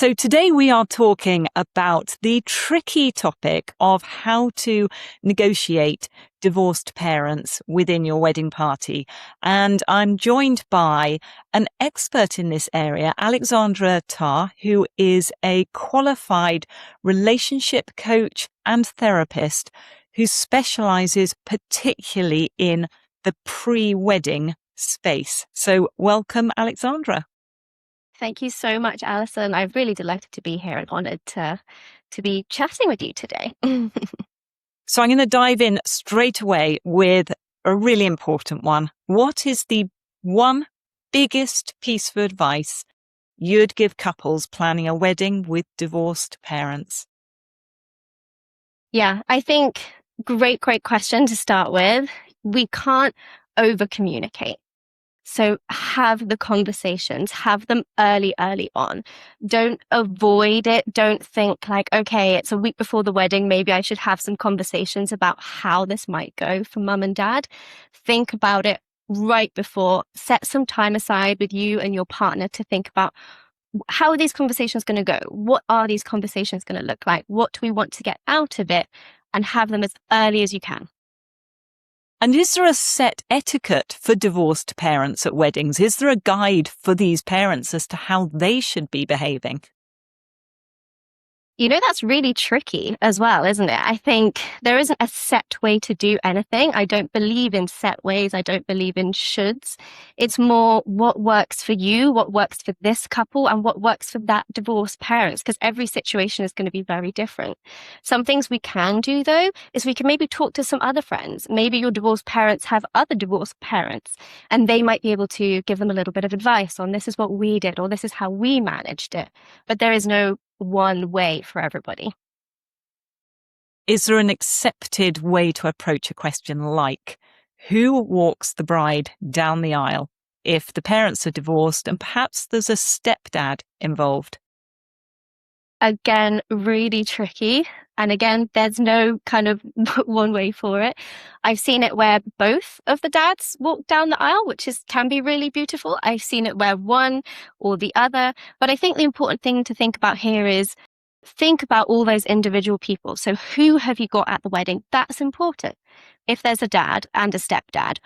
So today we are talking about the tricky topic of how to negotiate divorced parents within your wedding party. And I'm joined by an expert in this area, Alexandra Tarr, who is a qualified relationship coach and therapist who specializes particularly in the pre-wedding space. So welcome, Alexandra. Thank you so much, Alison. I'm really delighted to be here and honored to be chatting with you today. So I'm going to dive in straight away with a really important one. What is the one biggest piece of advice you'd give couples planning a wedding with divorced parents? Yeah, I think great question to start with. We can't over communicate. So have the conversations, have them early on. Don't avoid it. Don't think like, okay, it's a week before the wedding. Maybe I should have some conversations about how this might go for mum and dad. Think about it right before. Set some time aside with you and your partner to think about how are these conversations going to go? What are these conversations going to look like? What do we want to get out of it? And have them as early as you can. And is there a set etiquette for divorced parents at weddings? Is there a guide for these parents as to how they should be behaving? You know, that's really tricky as well, isn't it? I think there isn't a set way to do anything. I don't believe in set ways. I don't believe in shoulds. It's more what works for you, what works for this couple, and what works for that divorced parents, because every situation is going to be very different. Some things we can do, though, is we can maybe talk to some other friends. Maybe your divorced parents have other divorced parents, and they might be able to give them a little bit of advice on this is what we did, or this is how we managed it. But there is no one way for everybody. Is there an accepted way to approach a question like, who walks the bride down the aisle if the parents are divorced and perhaps there's a stepdad involved? Again, really tricky. And again, there's no kind of one way for it. I've seen it where both of the dads walk down the aisle, which can be really beautiful. I've seen it where one or the other. But I think the important thing to think about here is think about all those individual people. So who have you got at the wedding? That's important. If there's a dad and a stepdad,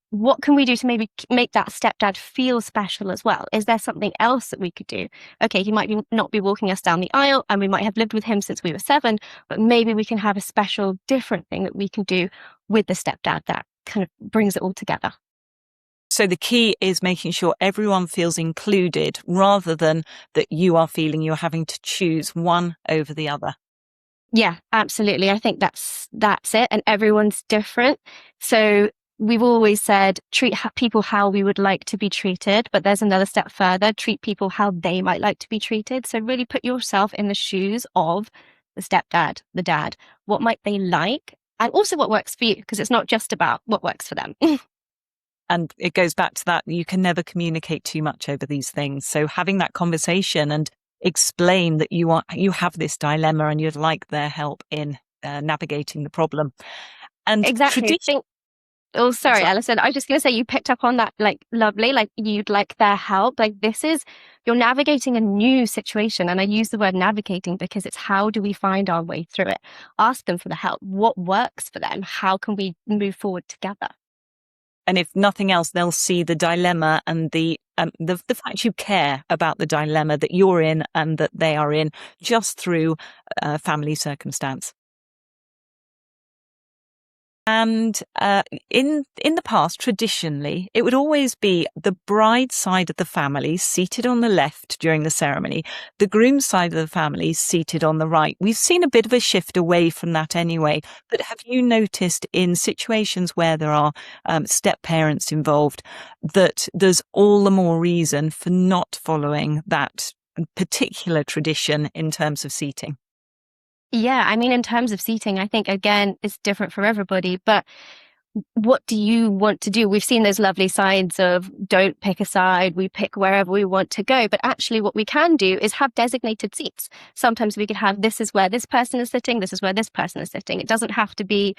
what can we do to maybe make that stepdad feel special as well? Is there something else that we could do? Okay, he might not be walking us down the aisle, and we might have lived with him since we were 7, but maybe we can have a special different thing that we can do with the stepdad that kind of brings it all together. So the key is making sure everyone feels included rather than that you are feeling you're having to choose one over the other. Yeah, absolutely. I think that's it. And everyone's different. So we've always said, treat people how we would like to be treated, but there's another step further, treat people how they might like to be treated. So really put yourself in the shoes of the stepdad, the dad. What might they like? And also what works for you, because it's not just about what works for them. And it goes back to that, you can never communicate too much over these things. So having that conversation and explain that you have this dilemma and you'd like their help in navigating the problem. And exactly. Oh, sorry, Alison. I was just going to say, you picked up on that, like, lovely, like you'd like their help. Like you're navigating a new situation. And I use the word navigating because it's how do we find our way through it? Ask them for the help. What works for them? How can we move forward together? And if nothing else, they'll see the dilemma and the fact you care about the dilemma that you're in and that they are in just through family circumstance. And in the past, traditionally, it would always be the bride's side of the family seated on the left during the ceremony, the groom's side of the family seated on the right. We've seen a bit of a shift away from that anyway. But have you noticed in situations where there are step parents involved that there's all the more reason for not following that particular tradition in terms of seating? Yeah, I mean, in terms of seating, I think, again, it's different for everybody, but what do you want to do? We've seen those lovely sides of don't pick a side, we pick wherever we want to go. But actually what we can do is have designated seats. Sometimes we could have, this is where this person is sitting, this is where this person is sitting. It doesn't have to be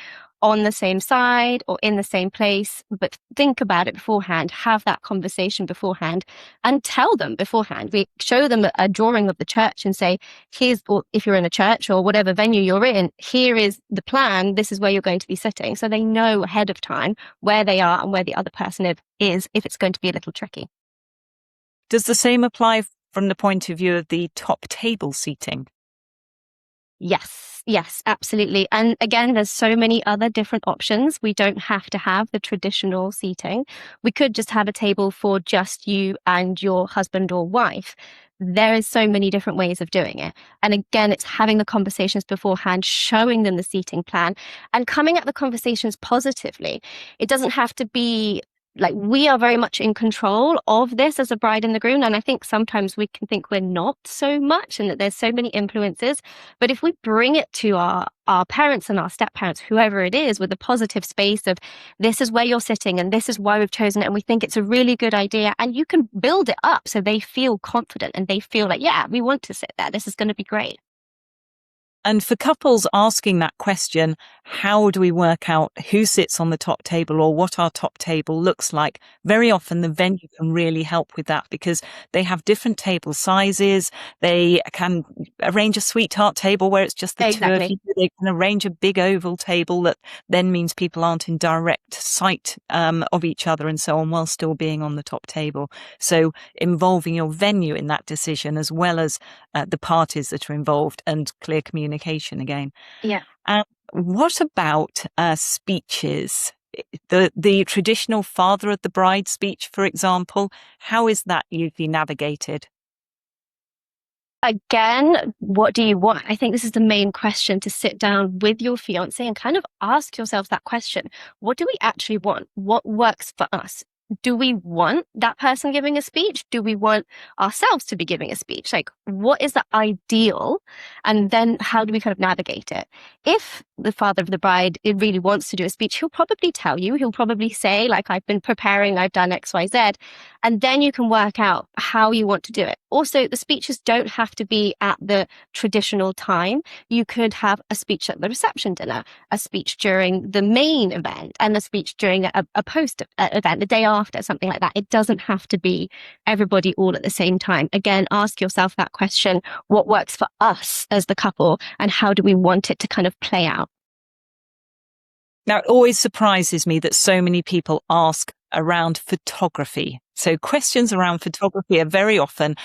on the same side or in the same place, but think about it beforehand, have that conversation beforehand, and tell them beforehand. We show them a drawing of the church and say, here's, or if you're in a church or whatever venue you're in, here is the plan, this is where you're going to be sitting. So they know ahead of time where they are and where the other person is if it's going to be a little tricky. Does the same apply from the point of view of the top table seating? Yes, absolutely. And again, there's so many other different options. We don't have to have the traditional seating. We could just have a table for just you and your husband or wife. There is so many different ways of doing it. And again, it's having the conversations beforehand, showing them the seating plan and coming at the conversations positively. It doesn't have to be like, we are very much in control of this as a bride and the groom. And I think sometimes we can think we're not so much and that there's so many influences. But if we bring it to our parents and our step parents, whoever it is, with a positive space of this is where you're sitting and this is why we've chosen it and we think it's a really good idea, and you can build it up so they feel confident and they feel like, yeah, we want to sit there. This is going to be great. And for couples asking that question, how do we work out who sits on the top table or what our top table looks like? Very often the venue can really help with that because they have different table sizes. They can arrange a sweetheart table where it's just the two of you. They can arrange a big oval table that then means people aren't in direct sight of each other and so on while still being on the top table. So involving your venue in that decision as well as the parties that are involved and clear communication again. Yeah. What about speeches? The traditional father of the bride speech, for example, how is that usually navigated? Again, what do you want? I think this is the main question, to sit down with your fiance and kind of ask yourself that question. What do we actually want? What works for us? Do we want that person giving a speech? Do we want ourselves to be giving a speech? Like, what is the ideal? And then how do we kind of navigate it? If the father of the bride really wants to do a speech, he'll probably tell you, he'll probably say, like, I've been preparing, I've done X, Y, Z. And then you can work out how you want to do it. Also, the speeches don't have to be at the traditional time. You could have a speech at the reception dinner, a speech during the main event, and a speech during a post event, the day after, something like that. It doesn't have to be everybody all at the same time. Again, ask yourself that question: what works for us as the couple, and how do we want it to kind of play out? Now, it always surprises me that so many people ask around photography. So questions around photography are very often,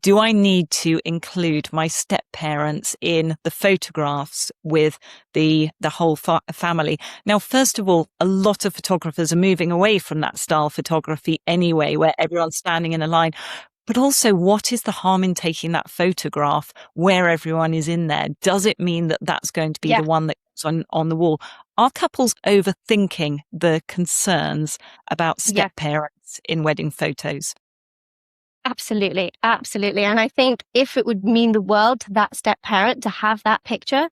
do I need to include my step parents in the photographs with the whole family? Now, first of all, a lot of photographers are moving away from that style photography anyway, where everyone's standing in a line. But also, what is the harm in taking that photograph where everyone is in there? Does it mean that that's going to be the one that goes on the wall? Are couples overthinking the concerns about step parents in wedding photos? Absolutely. And I think if it would mean the world to that step parent to have that picture,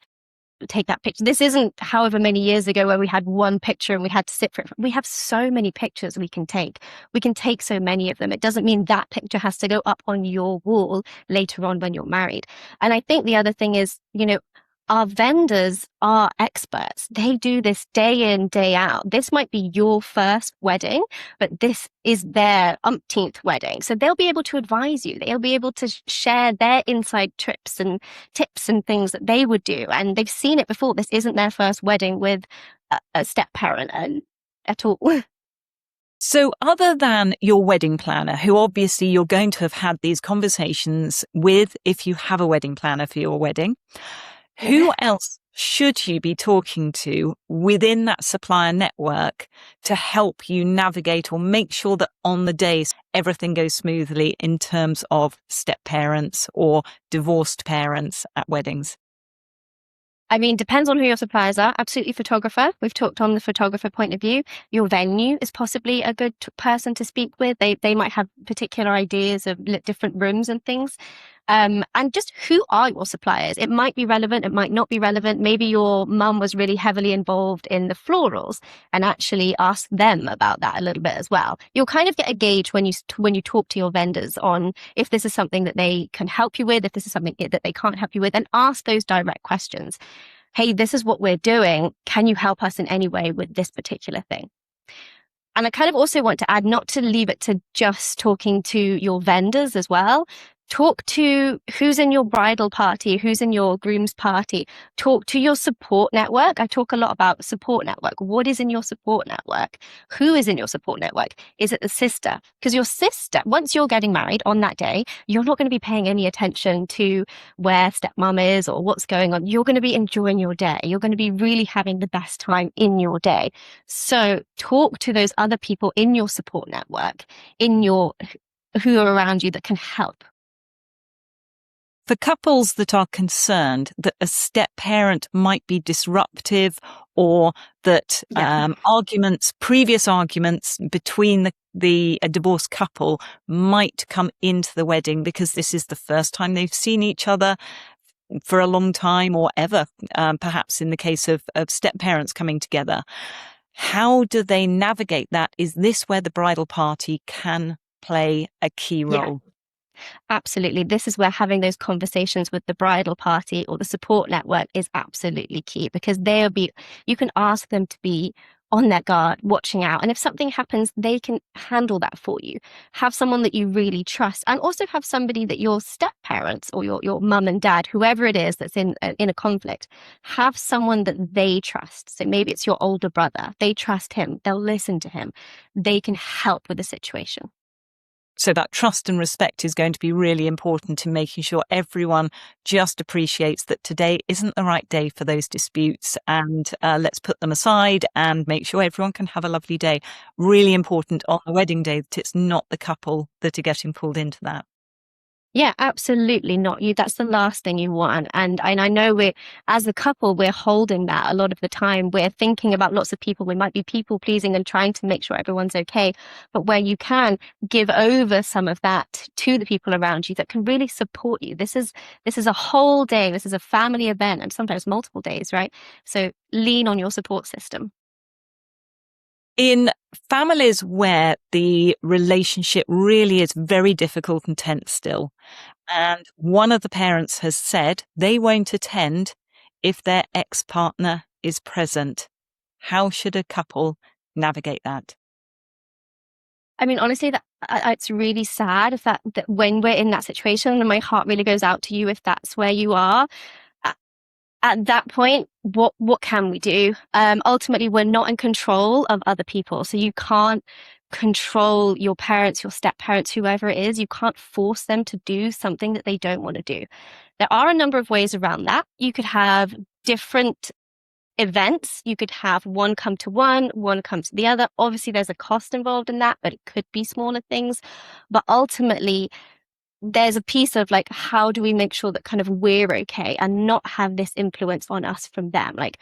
take that picture. This isn't however many years ago where we had one picture and we had to sit for it. We have so many pictures we can take. We can take so many of them. It doesn't mean that picture has to go up on your wall later on when you're married. And I think the other thing is, our vendors are experts. They do this day in, day out. This might be your first wedding, but this is their umpteenth wedding. So they'll be able to advise you. They'll be able to share their inside trips and tips and things that they would do. And they've seen it before. This isn't their first wedding with a step parent at all. So other than your wedding planner, who obviously you're going to have had these conversations with if you have a wedding planner for your wedding, who else should you be talking to within that supplier network to help you navigate or make sure that on the day everything goes smoothly in terms of step parents or divorced parents at weddings? I mean, depends on who your suppliers are. Absolutely, photographer. We've talked on the photographer point of view. Your venue is possibly a good person to speak with. They might have particular ideas of different rooms and things. And just who are your suppliers? It might be relevant, it might not be relevant. Maybe your mum was really heavily involved in the florals, and actually ask them about that a little bit as well. You'll kind of get a gauge when you talk to your vendors on if this is something that they can help you with, if this is something that they can't help you with, and ask those direct questions. hey, this is what we're doing. Can you help us in any way with this particular thing? And I kind of also want to add, not to leave it to just talking to your vendors as well. Talk to who's in your bridal party, who's in your groom's party. Talk to your support network. I talk a lot about support network. What is in your support network? Who is in your support network? Is it the sister? Because your sister, once you're getting married on that day, you're not going to be paying any attention to where stepmom is or what's going on. You're going to be enjoying your day. You're going to be really having the best time in your day. So talk to those other people in your support network, who are around you that can help. For couples that are concerned that a step parent might be disruptive, or that previous arguments between a divorced couple might come into the wedding because this is the first time they've seen each other for a long time, or ever, perhaps in the case of step parents coming together, how do they navigate that? Is this where the bridal party can play a key role? Yeah. Absolutely. This is where having those conversations with the bridal party or the support network is absolutely key, because you can ask them to be on their guard, watching out. And if something happens, they can handle that for you. Have someone that you really trust, and also have somebody that your step parents or your mum and dad, whoever it is that's in a conflict, have someone that they trust. So maybe it's your older brother. They trust him. They'll listen to him. They can help with the situation. So that trust and respect is going to be really important in making sure everyone just appreciates that today isn't the right day for those disputes, and let's put them aside and make sure everyone can have a lovely day. Really important on the wedding day that it's not the couple that are getting pulled into that. Yeah, absolutely not you. That's the last thing you want. And I know as a couple, we're holding that a lot of the time. We're thinking about lots of people. We might be people pleasing and trying to make sure everyone's okay. But where you can give over some of that to the people around you that can really support you. This is a whole day. This is a family event, and sometimes multiple days, right? So lean on your support system. In families where the relationship really is very difficult and tense still, and one of the parents has said they won't attend if their ex-partner is present, how should a couple navigate that? I mean, honestly, that it's really sad if that when we're in that situation, and my heart really goes out to you if that's where you are. At that point, what can we do? Ultimately, we're not in control of other people, so you can't control your parents, your step parents, whoever it is. You can't force them to do something that they don't want to do. There are a number of ways around that. You could have different events. You could have one come to one come to the other. Obviously, there's a cost involved in that, but it could be smaller things. But ultimately, there's a piece of like, how do we make sure that kind of we're okay and not have this influence on us from them? Like,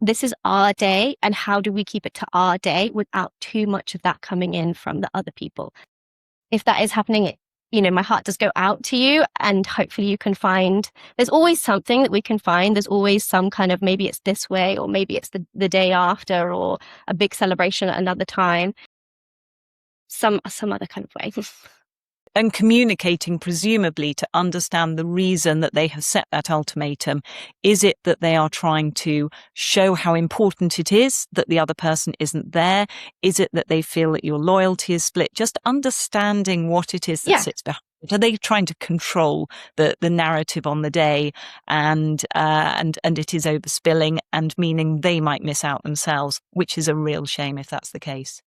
this is our day, and how do we keep it to our day without too much of that coming in from the other people? If that is happening, my heart does go out to you, and hopefully you can find, there's always something that we can find. There's always some kind of, maybe it's this way, or maybe it's the day after, or a big celebration at another time. Some other kind of way. And communicating, presumably, to understand the reason that they have set that ultimatum. Is it that they are trying to show how important it is that the other person isn't there? Is it that they feel that your loyalty is split? Just understanding what it is that sits behind it. Are they trying to control the narrative on the day, and it is overspilling, and meaning they might miss out themselves, which is a real shame if that's the case.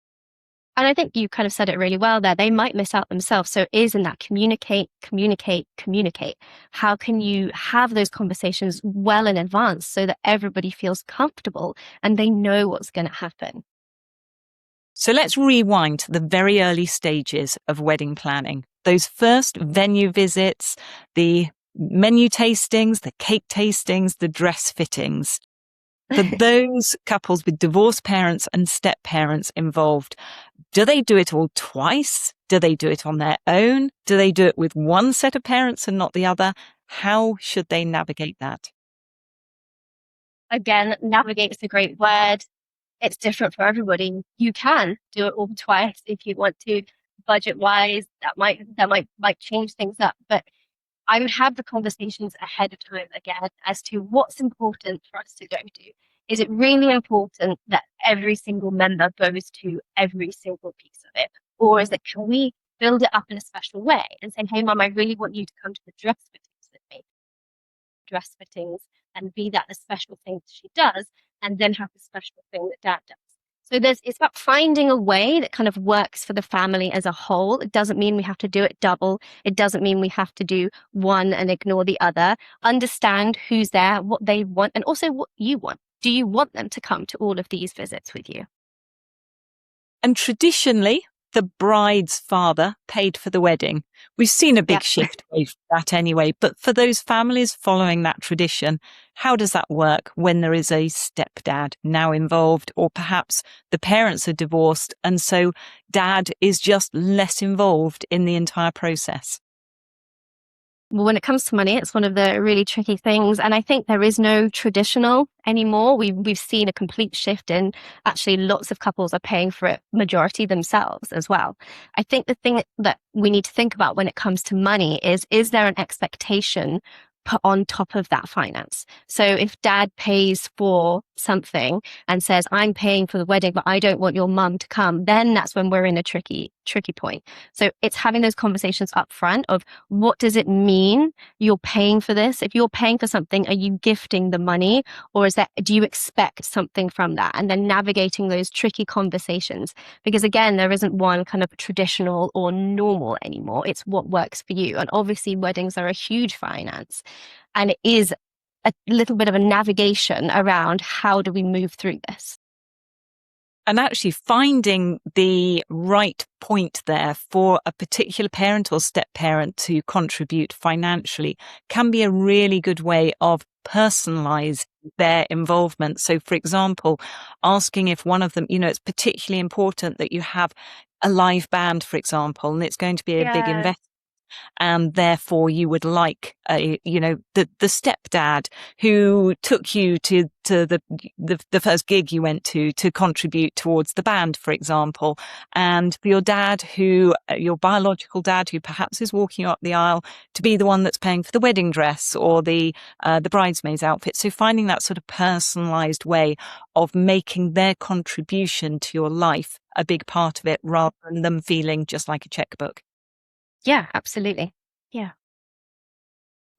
And I think you kind of said it really well there. They might miss out themselves. So it is in that communicate. How can you have those conversations well in advance so that everybody feels comfortable and they know what's going to happen? So let's rewind to the very early stages of wedding planning. Those first venue visits, the menu tastings, the cake tastings, the dress fittings. For those couples with divorced parents and step parents involved, do they do it all twice? Do they do it on their own? Do they do it with one set of parents and not the other? How should they navigate that? Again, navigate is a great word. It's different for everybody. You can do it all twice if you want to. Budget wise, that might change things up. But I would have the conversations ahead of time again as to what's important for us to go to. Is it really important that every single member goes to every single piece of it? Or is it, can we build it up in a special way and say, hey, mum, I really want you to come to the dress fittings with me, dress fittings, and be that the special thing she does, and then have the special thing that dad does. So it's about finding a way that kind of works for the family as a whole. It doesn't mean we have to do it double. It doesn't mean we have to do one and ignore the other. Understand who's there, what they want, and also what you want. Do you want them to come to all of these visits with you? And traditionally, the bride's father paid for the wedding. We've seen a big shift away from that anyway, but for those families following that tradition, how does that work when there is a stepdad now involved, or perhaps the parents are divorced and so dad is just less involved in the entire process? Well, when it comes to money, it's one of the really tricky things. And I think there is no traditional anymore. We've seen a complete shift in actually lots of couples are paying for it, majority themselves as well. I think the thing that we need to think about when it comes to money is there an expectation put on top of that finance? So if dad pays for something and says, I'm paying for the wedding, but I don't want your mum to come, then that's when we're in a tricky point. So it's having those conversations up front of what does it mean you're paying for this? If you're paying for something, are you gifting the money, or do you expect something from that? And then navigating those tricky conversations, because again, there isn't one kind of traditional or normal anymore. It's what works for you. And obviously weddings are a huge finance, and it is a little bit of a navigation around how do we move through this. And actually finding the right point there for a particular parent or step parent to contribute financially can be a really good way of personalizing their involvement. So, for example, asking if one of them, it's particularly important that you have a live band, for example, and it's going to be a big investment. And therefore you would like the stepdad who took you to the first gig you went to contribute towards the band, for example, and for your dad your biological dad who perhaps is walking you up the aisle to be the one that's paying for the wedding dress or the bridesmaid's outfit. So finding that sort of personalized way of making their contribution to your life a big part of it, rather than them feeling just like a checkbook. Yeah, absolutely. Yeah.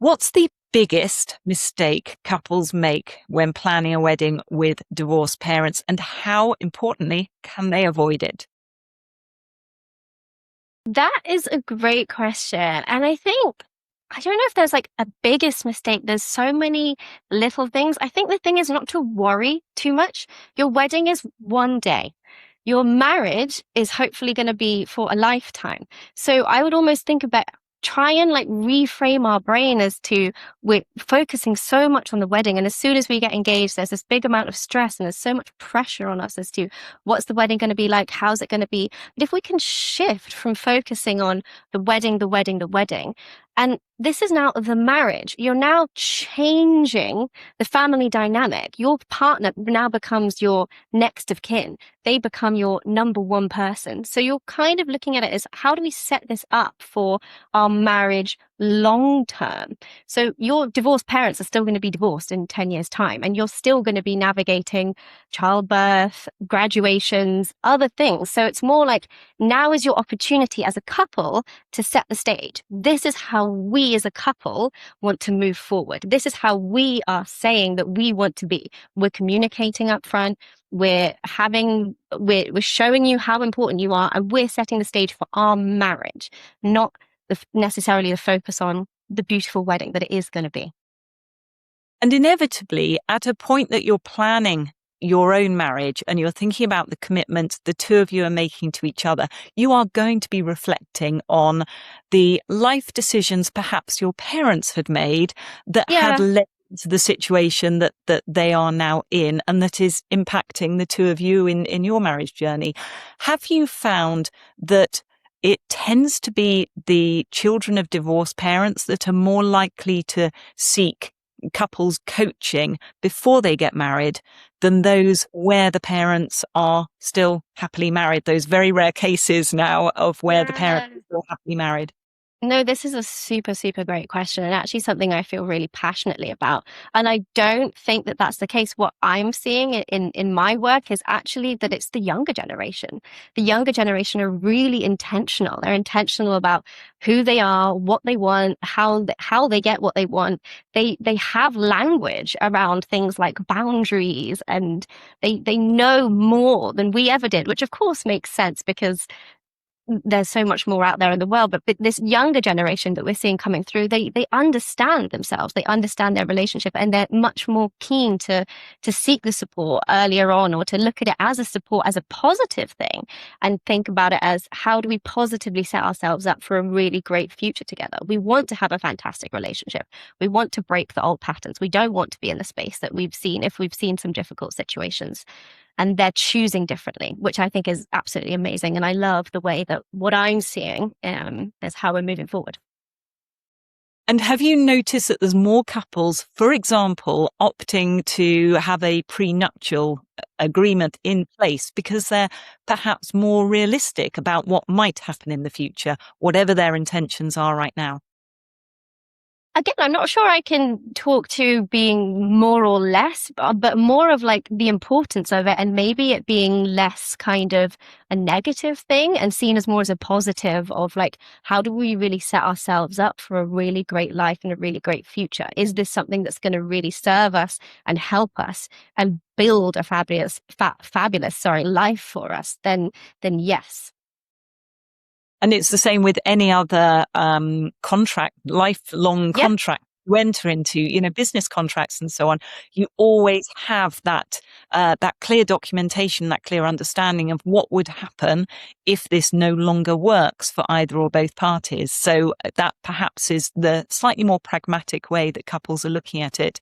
What's the biggest mistake couples make when planning a wedding with divorced parents, and how, importantly, can they avoid it? That is a great question. And I don't know if there's like a biggest mistake. There's so many little things. I think the thing is not to worry too much. Your wedding is one day. Your marriage is hopefully going to be for a lifetime. So I would almost think about try and like reframe our brain as to we're focusing so much on the wedding, and as soon as we get engaged there's this big amount of stress and there's so much pressure on us as to what's the wedding going to be like, how's it going to be. But if we can shift from focusing on the wedding, and this is now the marriage, you're now changing the family dynamic. Your partner now becomes your next of kin. They become your number one person. So you're kind of looking at it as, how do we set this up for our marriage long term? So your divorced parents are still going to be divorced in 10 years' time, and you're still going to be navigating childbirth, graduations, other things. So it's more like now is your opportunity as a couple to set the stage. This is how we as a couple want to move forward. This is how we are saying that we want to be. We're communicating up front. We're showing you how important you are, and we're setting the stage for our marriage, not necessarily the focus on the beautiful wedding that it is going to be. And inevitably, at a point that you're planning your own marriage and you're thinking about the commitment the two of you are making to each other, you are going to be reflecting on the life decisions perhaps your parents had made that had led to the situation that they are now in, and that is impacting the two of you in your marriage journey. Have you found that it tends to be the children of divorced parents that are more likely to seek couples coaching before they get married than those where the parents are still happily married? Those very rare cases now of where the parents are still happily married. No, this is a super, super great question, and actually something I feel really passionately about. And I don't think that that's the case. What I'm seeing in my work is actually that it's the younger generation. The younger generation are really intentional. They're intentional about who they are, what they want, how they get what they want. They have language around things like boundaries, and they know more than we ever did, which of course makes sense because there's so much more out there in the world, but this younger generation that we're seeing coming through, they understand themselves, they understand their relationship, and they're much more keen to seek the support earlier on, or to look at it as a support, as a positive thing, and think about it as how do we positively set ourselves up for a really great future together. We want to have a fantastic relationship. We want to break the old patterns. We don't want to be in the space that we've seen if we've seen some difficult situations, and they're choosing differently, which I think is absolutely amazing. And I love the way that what I'm seeing is how we're moving forward. And have you noticed that there's more couples, for example, opting to have a prenuptial agreement in place because they're perhaps more realistic about what might happen in the future, whatever their intentions are right now? Again, I'm not sure I can talk to being more or less, but more of like the importance of it, and maybe it being less kind of a negative thing and seen as more as a positive of like, how do we really set ourselves up for a really great life and a really great future? Is this something that's going to really serve us and help us and build a fabulous life for us? Then yes. And it's the same with any other contract, lifelong Yeah. contract you enter into, business contracts and so on. You always have that clear documentation, that clear understanding of what would happen if this no longer works for either or both parties. So that perhaps is the slightly more pragmatic way that couples are looking at it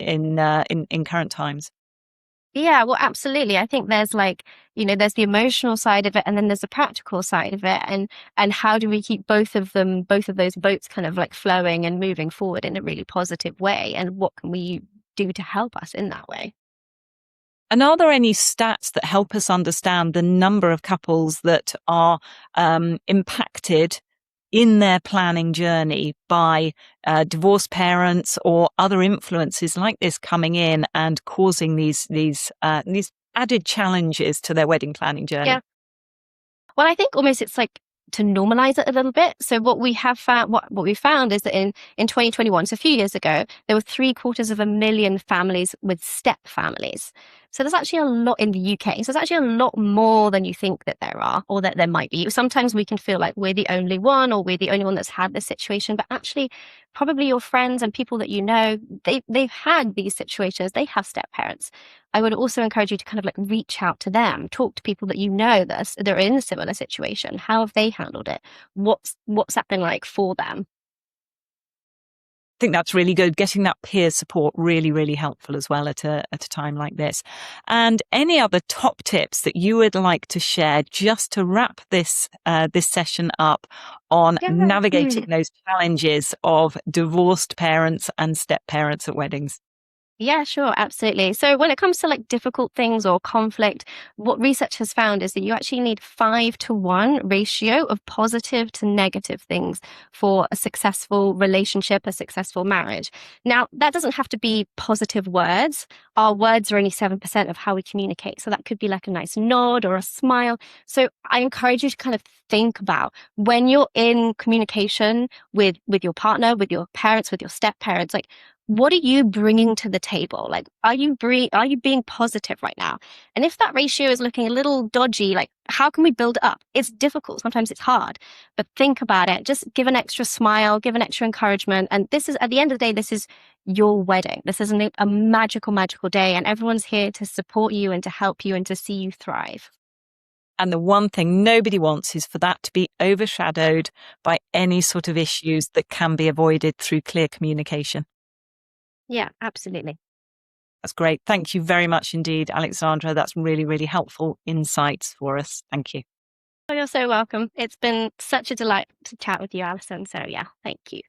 in current times. Yeah, well, absolutely. I think there's like, there's the emotional side of it, and then there's the practical side of it. And how do we keep both of those boats kind of like flowing and moving forward in a really positive way? And what can we do to help us in that way? And are there any stats that help us understand the number of couples that are impacted in their planning journey by divorced parents or other influences like this coming in and causing these added challenges to their wedding planning journey? Yeah. Well, I think almost it's like to normalize it a little bit. So what we have found, what we found is that in 2021, so a few years ago, there were 750,000 families with step families. So there's actually a lot in the UK. So there's actually a lot more than you think that there are, or that there might be. Sometimes we can feel like we're the only one, or we're the only one that's had this situation. But actually, probably your friends and people that you know, they've had these situations. They have step parents. I would also encourage you to kind of like reach out to them, talk to people that you know that are in a similar situation. How have they handled it? What's that been like for them? I think that's really good. Getting that peer support really, really helpful as well at a time like this. And any other top tips that you would like to share just to wrap this session up on Yeah. navigating those challenges of divorced parents and step parents at weddings? Yeah, sure, absolutely. So when it comes to like difficult things or conflict, what research has found is that you actually need 5-to-1 ratio of positive to negative things for a successful relationship, a successful marriage. Now, that doesn't have to be positive words. Our words are only 7% of how we communicate. So that could be like a nice nod or a smile. So I encourage you to kind of think about when you're in communication with your partner, with your parents, with your step parents, like what are you bringing to the table? Like, are you being positive right now? And if that ratio is looking a little dodgy, like, how can we build it up? It's difficult. Sometimes it's hard, but think about it. Just give an extra smile, give an extra encouragement. And this is, at the end of the day, this is your wedding. This is a magical, magical day. And everyone's here to support you and to help you and to see you thrive. And the one thing nobody wants is for that to be overshadowed by any sort of issues that can be avoided through clear communication. Yeah, absolutely. That's great. Thank you very much indeed, Alexandra. That's really, really helpful insights for us. Thank you. Oh, you're so welcome. It's been such a delight to chat with you, Alison. So yeah, thank you.